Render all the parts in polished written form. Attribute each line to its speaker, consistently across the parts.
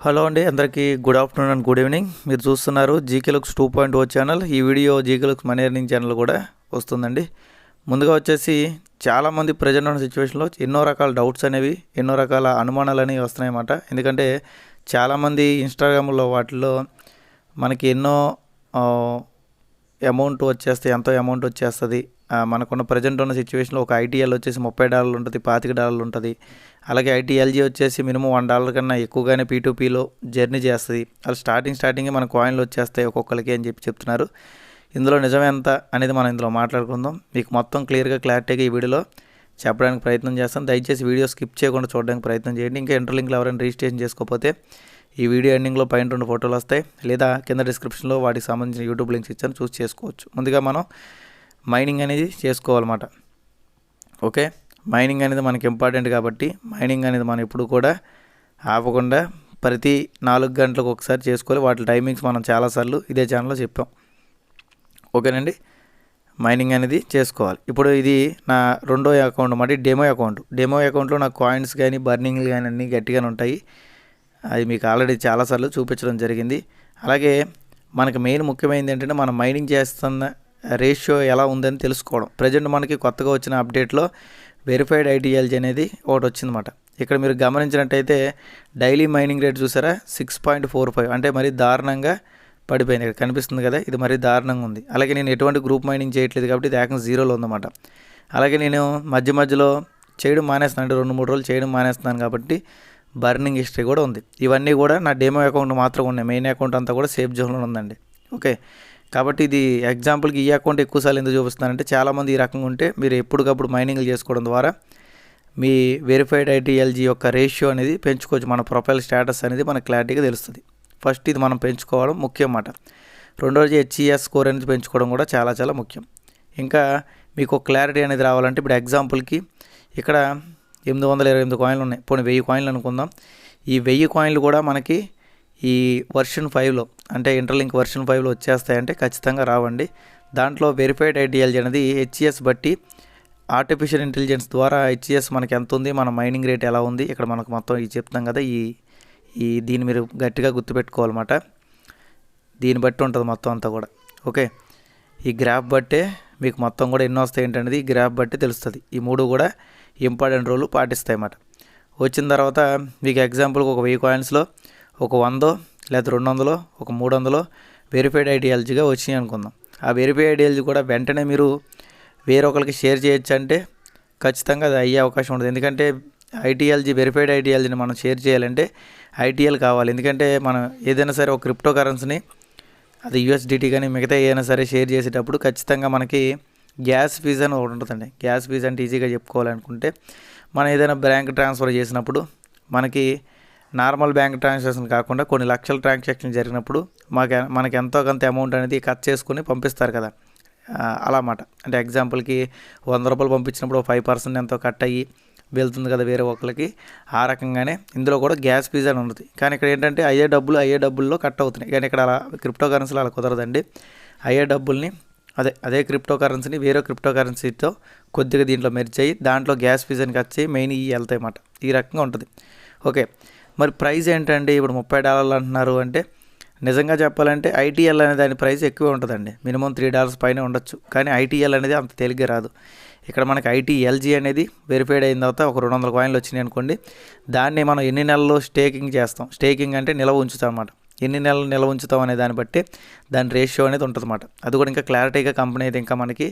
Speaker 1: Hello అండి, అందరికీ good afternoon and good evening. మీరు చూస్తున్నారు జీకే లుక్స్ 2.0 ఛానల్. ఈ video GK looks money earning channel కూడా వస్తుందండి. ముందుగా వచ్చేసి చాలామంది ప్రజెంట్ ఉన్న సిచ్యువేషన్లో ఎన్నో రకాల డౌట్స్ అనేవి, ఎన్నో రకాల అనుమానాలు అనేవి వస్తున్నాయన్నమాట. ఎందుకంటే చాలామంది ఇన్స్టాగ్రామ్లో వాటిల్లో మనకి ఎన్నో అమౌంట్ వచ్చేస్తే ఎంతో అమౌంట్ వచ్చేస్తుంది, మనకున్న ప్రజెంట్ ఉన్న సిచ్యువేషన్లో ఒక ఐటీఎల్ వచ్చేసి $30 ఉంటుంది, $25 ఉంటుంది. అలాగే ఐటీఎల్జీ వచ్చేసి మినిమం $1 కన్నా ఎక్కువగానే P2Pలో జర్నీ చేస్తుంది. అలా స్టార్టింగే మన కాయిన్లు వచ్చేస్తాయి ఒక్కొక్కరికి అని చెప్తున్నారు. ఇందులో నిజమే ఎంత అనేది మనం ఇందులో మాట్లాడుకుందాం. మీకు మొత్తం క్లారిటీగా ఈ వీడియోలో చెప్పడానికి ప్రయత్నం చేస్తాను. దయచేసి వీడియో స్కిప్ చేయకుండా చూడడానికి ప్రయత్నం చేయండి. ఇంకా ఇంటర్లింక్లో ఎవరైనా రిజిస్ట్రేషన్ చేసుకోకపోతే ఈ వీడియో ఎండింగ్లో పైన 2 ఫోటోలు వస్తాయి, లేదా కింద డిస్క్రిప్షన్లో వాటికి సంబంధించిన యూట్యూబ్ లింక్స్ ఇచ్చాను, చూసి చేసుకోవచ్చు. ముందుగా మనం మైనింగ్ అనేది చేసుకోవాలన్నమాట. ఓకే, మైనింగ్ అనేది మనకి ఇంపార్టెంట్ కాబట్టి మైనింగ్ అనేది మనం ఎప్పుడు కూడా ఆపకుండా ప్రతి 4 గంటలకు ఒకసారి చేసుకోవాలి. వాటి టైమింగ్స్ మనం చాలాసార్లు ఇదే ఛానల్లో చెప్పాం. ఓకేనండి, మైనింగ్ అనేది చేసుకోవాలి. ఇప్పుడు ఇది నా రెండో అకౌంట్ అన్నమాట, డెమో అకౌంట్లో నాకు కాయిన్స్ కానీ బర్నింగ్లు కానీ అన్నీ గట్టిగానే ఉంటాయి. అది మీకు ఆల్రెడీ చాలాసార్లు చూపించడం జరిగింది. అలాగే మనకు మెయిన్ ముఖ్యమైనది ఏంటంటే మనం మైనింగ్ చేస్తున్న రేషియో ఎలా ఉందని తెలుసుకోవడం. ప్రజెంట్ మనకి కొత్తగా వచ్చిన అప్డేట్లో వెరిఫైడ్ ఐటీఎల్జీ అనేది ఒకటి వచ్చిందన్నమాట. ఇక్కడ మీరు గమనించినట్టయితే డైలీ మైనింగ్ రేట్ చూసారా, 6.45, అంటే మరీ దారుణంగా పడిపోయింది. ఇక్కడ కనిపిస్తుంది కదా, ఇది మరీ దారుణంగా ఉంది. అలాగే నేను ఎటువంటి గ్రూప్ మైనింగ్ చేయట్లేదు కాబట్టి ఇది ఏకంగా 0లో ఉందన్నమాట. అలాగే నేను మధ్యలో చేయడం మానేస్తున్నాను, అంటే 2-3 రోజులు చేయడం మానేస్తున్నాను కాబట్టి బర్నింగ్ హిస్టరీ కూడా ఉంది. ఇవన్నీ కూడా నా డెమో అకౌంట్ మాత్రం ఉన్నాయి, మెయిన్ అకౌంట్ అంతా కూడా సేఫ్ జోన్లో ఉందండి. ఓకే, కాబట్టి ఇది ఎగ్జాంపుల్కి ఈ అకౌంట్ ఎక్కువసార్లు ఎందుకు చూపిస్తున్నానంటే చాలామంది ఈ రకంగా ఉంటే మీరు ఎప్పటికప్పుడు మైనింగ్లు చేసుకోవడం ద్వారా మీ వెరిఫైడ్ ఐటీఎల్జీ యొక్క రేషియో అనేది పెంచుకోవచ్చు. మన ప్రొఫైల్ స్టేటస్ అనేది మనకు క్లారిటీగా తెలుస్తుంది. ఫస్ట్ ఇది మనం పెంచుకోవడం ముఖ్యం అన్నమాట. రెండోది HES స్కోర్ అనేది పెంచుకోవడం కూడా చాలా ముఖ్యం. ఇంకా మీకు క్లారిటీ అనేది రావాలంటే ఇప్పుడు ఎగ్జాంపుల్కి ఇక్కడ 828 కాయిన్లు ఉన్నాయి, పోనీ 1000 కాయిన్లు అనుకుందాం. ఈ 1000 కాయిన్లు కూడా మనకి ఈ వర్షన్ 5లో అంటే ఇంటర్లింక్ వర్షన్ 5లో వచ్చేస్తాయంటే ఖచ్చితంగా రావండి. దాంట్లో వెరిఫైడ్ ఐటీఎల్జీ అనేది HES బట్టి ఆర్టిఫిషియల్ ఇంటెలిజెన్స్ ద్వారా HES మనకి ఎంత ఉంది, మన మైనింగ్ రేట్ ఎలా ఉంది, ఇక్కడ మనకు మొత్తం ఇది చెప్తాం కదా. దీన్ని మీరు గట్టిగా గుర్తుపెట్టుకోవాలన్నమాట. దీన్ని బట్టి ఉంటుంది మొత్తం అంతా కూడా. ఓకే, ఈ గ్రాఫ్ బట్టే మీకు మొత్తం కూడా ఎన్నో వస్తాయి ఏంటనేది ఈ గ్రాఫ్ బట్టి తెలుస్తుంది. ఈ 3 కూడా ఇంపార్టెంట్ రోల్ పాటిస్తాయి అన్నమాట. వచ్చిన తర్వాత మీకు ఎగ్జాంపుల్కి ఒక 1000 కాయిన్స్లో ఒక 100 లేదా 200 ఒక 300 వెరిఫైడ్ ఐటీఎల్జీగా వచ్చినాయి అనుకుందాం. ఆ వెరిఫైడ్ ఐటీఎల్జీ కూడా వెంటనే మీరు వేరొకరికి షేర్ చేయొచ్చు అంటే ఖచ్చితంగా అది అయ్యే అవకాశం ఉంటుంది. ఎందుకంటే వెరిఫైడ్ ఐటీఎల్జీని మనం షేర్ చేయాలంటే ఐటీఎల్ కావాలి. ఎందుకంటే మనం ఏదైనా సరే ఒక క్రిప్టో కరెన్సీని, అది USDT కానీ మిగతా ఏదైనా సరే షేర్ చేసేటప్పుడు ఖచ్చితంగా మనకి గ్యాస్ ఫీజ్ అని ఒకటి ఉంటుందండి. గ్యాస్ ఫీజ్ అంటే ఈజీగా చెప్పుకోవాలనుకుంటే మనం ఏదైనా బ్యాంక్ ట్రాన్స్ఫర్ చేసినప్పుడు మనకి నార్మల్ బ్యాంక్ ట్రాన్సాక్షన్ కాకుండా కొన్ని లక్షల ట్రాన్సాక్షన్ జరిగినప్పుడు మనకి ఎంతో కొంత అమౌంట్ అనేది కట్ చేసుకుని పంపిస్తారు కదా, అలా అన్నమాట. అంటే ఎగ్జాంపుల్కి ₹100 పంపించినప్పుడు 5% ఎంతో కట్ అయ్యి వెళ్తుంది కదా వేరే ఒకరికి, ఆ రకంగానే ఇందులో కూడా గ్యాస్ ఫీజ్ అని ఉంటుంది. కానీ ఇక్కడ ఏంటంటే అయ్యే డబ్బుల్లో కట్ అవుతున్నాయి. కానీ ఇక్కడ అలా క్రిప్టో కరెన్సీలో అలా కుదరదండి. అయ్యే డబ్బుల్ని అదే క్రిప్టో కరెన్సీని వేరే క్రిప్టో కరెన్సీతో కొద్దిగా దీంట్లో మెర్జ్ అయ్యి దాంట్లో గ్యాస్ ఫీజ్ అని కట్ చేయి మెయిన్ వెళ్తాయి అన్నమాట. ఈ రకంగా ఉంటుంది. ఓకే, మరి ప్రైస్ ఏంటంటే ఇప్పుడు $30 అంటున్నారు అంటే నిజంగా చెప్పాలంటే ఐటీఎల్ అనే దాని ప్రైస్ ఎక్కువే ఉంటుందండి. మినిమం $3 పైన ఉండొచ్చు. కానీ ఐటీఎల్ అనేది అంత తేలిగ్గా రాదు. ఇక్కడ మనకి ఐటీఎల్జీ అనేది వెరిఫైడ్ అయిన తర్వాత ఒక 200 కాయిన్లు వచ్చినాయి అనుకోండి, దాన్ని మనం ఎన్ని నెలల్లో స్టేకింగ్ చేస్తాం, స్టేకింగ్ అంటే నిల్వ ఉంచుతాం అన్నమాట. ఎన్ని నెలలు నిల్వ ఉంచుతాం అనే దాన్ని బట్టి దాని రేషియో అనేది ఉంటుంది అన్నమాట. అది కూడా ఇంకా క్లారిటీగా కంపెనీ అయితే ఇంకా మనకి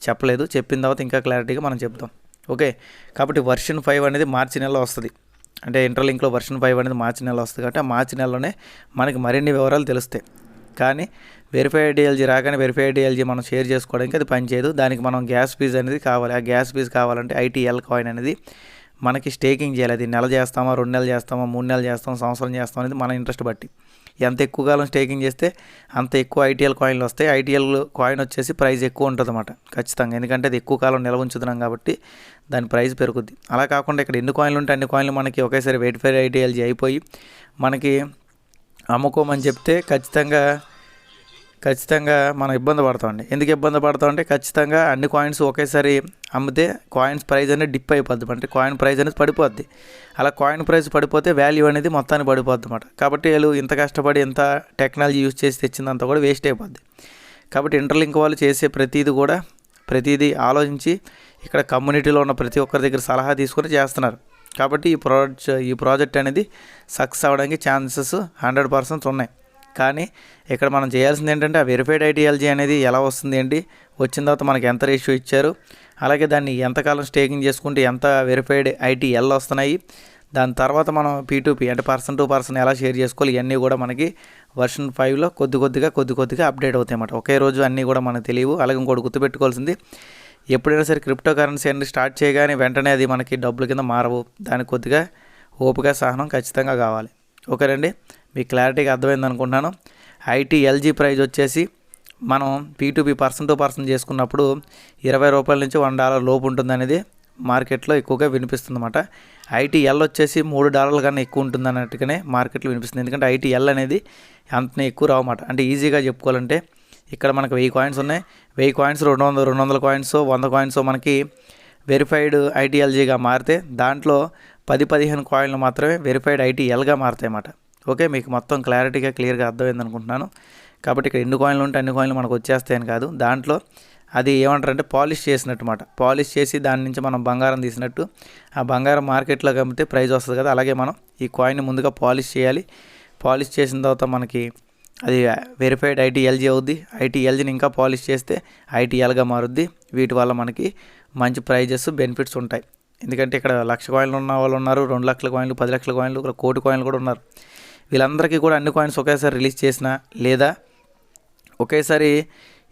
Speaker 1: చెప్పలేదు, చెప్పిన తర్వాత ఇంకా క్లారిటీగా మనం చెప్తాం. ఓకే, కాబట్టి వర్షన్ 5 అనేది మార్చి నెలలో వస్తుంది. అంటే ఇంటర్లింక్లో వర్షన్ 5 అనేది మార్చి నెలలో వస్తుంది కాబట్టి ఆ మార్చి నెలలోనే మనకి మరిన్ని వివరాలు తెలుస్తాయి. కానీ వెరిఫైడ్ ఐటీఎల్జీ రాగానే వెరిఫైడ్ ఐటీఎల్జీ మనం షేర్ చేసుకోవడానికి అది పనిచేయదు. దానికి మనం గ్యాస్ ఫీజ్ అనేది కావాలి. ఆ గ్యాస్ ఫీజ్ కావాలంటే ఐటీఎల్ కాయిన్ అనేది మనకి స్టేకింగ్ చేయాలి. అది నెల చేస్తామా, 2 నెలలు చేస్తామా, 3 నెలలు చేస్తామా, సంవత్సరం చేస్తాం అనేది మన ఇంట్రెస్ట్ బట్టి. ఎంత ఎక్కువ కాలం స్టేకింగ్ చేస్తే అంత ఎక్కువ ఐటీఎల్ కాయిన్లు వస్తాయి. ఐటీఎల్ కాయిన్ వచ్చేసి ప్రైస్ ఎక్కువ ఉంటుంది అన్నమాట ఖచ్చితంగా. ఎందుకంటే అది ఎక్కువ కాలం నిల్వ ఉంచుతున్నాం కాబట్టి దాని ప్రైస్ పెరుగుద్ది. అలా కాకుండా ఇక్కడ ఎన్ని కాయిన్లు ఉంటే అన్ని కాయిన్లు మనకి ఒకేసారి వెరిఫైడ్ ఐటీఎల్జీ అయిపోయి మనకి అమ్ముకోమని చెప్తే ఖచ్చితంగా ఖచ్చితంగా మనం ఇబ్బంది పడతామండి. ఎందుకు ఇబ్బంది పడతామంటే ఖచ్చితంగా అన్ని కాయిన్స్ ఒకేసారి అమ్మితే కాయిన్స్ ప్రైస్ అనేది డిప్ అయిపోద్ది, అంటే కాయిన్ ప్రైస్ అనేది పడిపోద్ది. అలా కాయిన్ ప్రైస్ పడిపోతే వాల్యూ అనేది మొత్తాన్ని పడిపోద్ది అన్నమాట. కాబట్టి వీళ్ళు ఇంత కష్టపడి ఇంత టెక్నాలజీ యూజ్ చేసి తెచ్చిందంతా కూడా వేస్ట్ అయిపోద్ది. కాబట్టి ఇంటర్లింక్ వాళ్ళు చేసే ప్రతిదీ ఆలోచించి ఇక్కడ కమ్యూనిటీలో ఉన్న ప్రతి ఒక్కరి దగ్గర సలహా తీసుకొని చేస్తున్నారు. కాబట్టి ఈ ప్రాజెక్ట్ అనేది సక్సెస్ అవ్వడానికి ఛాన్సెస్ 100% ఉన్నాయి. కానీ ఇక్కడ మనం చేయాల్సింది ఏంటంటే ఆ వెరిఫైడ్ ఐటీఎల్జీ అనేది ఎలా వస్తుంది ఏంటి, వచ్చిన తర్వాత మనకి ఎంత రేషియో ఇచ్చారు, అలాగే దాన్ని ఎంతకాలం స్టేకింగ్ చేసుకుంటే ఎంత వెరిఫైడ్ ఐటీఎల్ వస్తున్నాయి, దాని తర్వాత మనం P2P అంటే పర్సన్ టు పర్సన్ ఎలా షేర్ చేసుకోవాలి, ఇవన్నీ కూడా మనకి వర్షన్ 5లో కొద్ది కొద్దిగా అప్డేట్ అవుతాయి అన్నమాట. ఒకే రోజు అన్నీ కూడా మనకు తెలియవు. అలాగే ఇంకోటి గుర్తుపెట్టుకోవాల్సింది, ఎప్పుడైనా సరే క్రిప్టో కరెన్సీ అనేది స్టార్ట్ చేయగానే వెంటనే అది మనకి డబ్బుల కింద మారవు. దానికి కొద్దిగా ఓపిక సహనం ఖచ్చితంగా కావాలి. ఓకేనండి, మీకు క్లారిటీగా అర్థమైంది అనుకుంటున్నాను. ఐటీఎల్జీ ప్రైస్ వచ్చేసి మనం P2P పర్సన్ టు పర్సన్ చేసుకున్నప్పుడు $20 నుంచి $1 లోపు ఉంటుంది అనేది మార్కెట్లో ఎక్కువగా వినిపిస్తుంది అన్నమాట. ఐటీఎల్ వచ్చేసి $3 కన్నా ఎక్కువ ఉంటుంది అన్నట్టుగానే మార్కెట్లో వినిపిస్తుంది. ఎందుకంటే ఐటీఎల్ అనేది అంతనే ఎక్కువ రావన్నమాట. అంటే ఈజీగా చెప్పుకోవాలంటే ఇక్కడ మనకు 1000 కాయిన్స్ ఉన్నాయి. 1000 కాయిన్స్ 200 కాయిన్స్ 100 కాయిన్స్ మనకి వెరిఫైడ్ ఐటీఎల్జీగా మారితే దాంట్లో 10-15 కాయిన్లు మాత్రమే వెరిఫైడ్ ఐటీఎల్గా మారుతాయి అన్నమాట. ఓకే, మీకు మొత్తం క్లియర్గా అర్థమైంది అనుకుంటున్నాను. కాబట్టి ఇక్కడ ఎన్ని కాయిన్లు ఉంటే అన్ని కాయిన్లు మనకు వచ్చేస్తాయని కాదు, దాంట్లో అది ఏమంటారంటే పాలిష్ చేసినట్టు మాట. పాలిష్ చేసి దాని నుంచి మనం బంగారం తీసినట్టు ఆ బంగారం మార్కెట్లోకి అమ్మితే ప్రైస్ వస్తుంది కదా, అలాగే మనం ఈ కాయిన్ ముందుగా పాలిష్ చేయాలి. పాలిష్ చేసిన తర్వాత మనకి అది వెరిఫైడ్ ఐటీఎల్జీ అవుద్ది. ఐటీఎల్జీని ఇంకా పాలిష్ చేస్తే ఐటీఎల్గా మారుద్ది. వీటి వల్ల మనకి మంచి ప్రైజెస్ బెనిఫిట్స్ ఉంటాయి. ఎందుకంటే ఇక్కడ 1,00,000 కాయిన్లు ఉన్న వాళ్ళు ఉన్నారు, 2 లక్షల కాయిన్లు, 10 లక్షల కాయిన్లు, 1 కోటి కాయిన్లు కూడా ఉన్నారు. వీళ్ళందరికీ కూడా అన్ని కాయిన్స్ ఒకేసారి రిలీజ్ చేసినా లేదా ఒకేసారి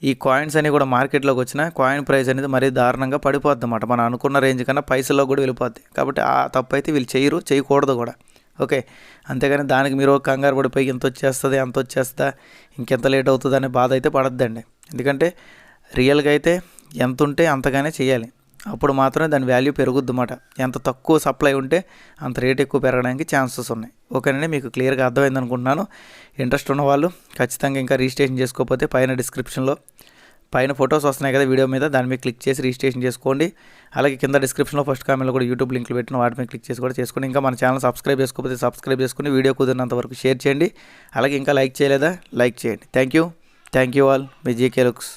Speaker 1: ఈ కాయిన్స్ అన్నీ కూడా మార్కెట్లోకి వచ్చిన కాయిన్ ప్రైస్ అనేది మరీ దారుణంగా పడిపోద్ది అన్నమాట. మనం అనుకున్న రేంజ్ కన్నా పైసల్లో కూడా వెళ్ళిపోద్ది. కాబట్టి ఆ తప్పు అయితే వీళ్ళు చేయకూడదు కూడా. ఓకే, అంతేగాని దానికి మీరు కంగారు పడిపోయి ఇంత వచ్చేస్తుందా ఇంకెంత లేట్ అవుతుంది అనే బాధ అయితే పడద్దండి. ఎందుకంటే రియల్గా అయితే ఎంత ఉంటే అంతగానే చేయాలి, అప్పుడు మాత్రమే దాని వాల్యూ పెరుగుద్ది అన్నమాట. ఎంత తక్కువ సప్లై ఉంటే అంత రేట్ ఎక్కువ పెరగడానికి ఛాన్సెస్ ఉన్నాయి. ఓకేనండి, మీకు క్లియర్గా అర్థమైంది అనుకుంటున్నాను. ఇంట్రెస్ట్ ఉన్న వాళ్ళు ఖచ్చితంగా ఇంకా రిజిస్ట్రేషన్ చేసుకోకపోతే పైన డిస్క్రిప్షన్లో పైన ఫొటోస్ వస్తున్నాయి కదా వీడియో మీద, దాని మీద క్లిక్ చేసి రిజిస్ట్రేషన్ చేసుకోండి. అలాగే కింద డిస్క్రిప్షన్లో ఫస్ట్ కామెంట్లో కూడా యూట్యూబ్ లింక్లు పెట్టిన వాటి మీద క్లిక్ చేసి కూడా చేసుకోండి. ఇంకా మన ఛానల్ సబ్స్క్రైబ్ చేసుకోకపోతే సబ్స్క్రైబ్ చేసుకుని వీడియో కుదిరినంత వరకు షేర్ చేయండి. అలాగే ఇంకా లైక్ చేయలేదా లైక్ చేయండి. Thank you all. Me GK looks.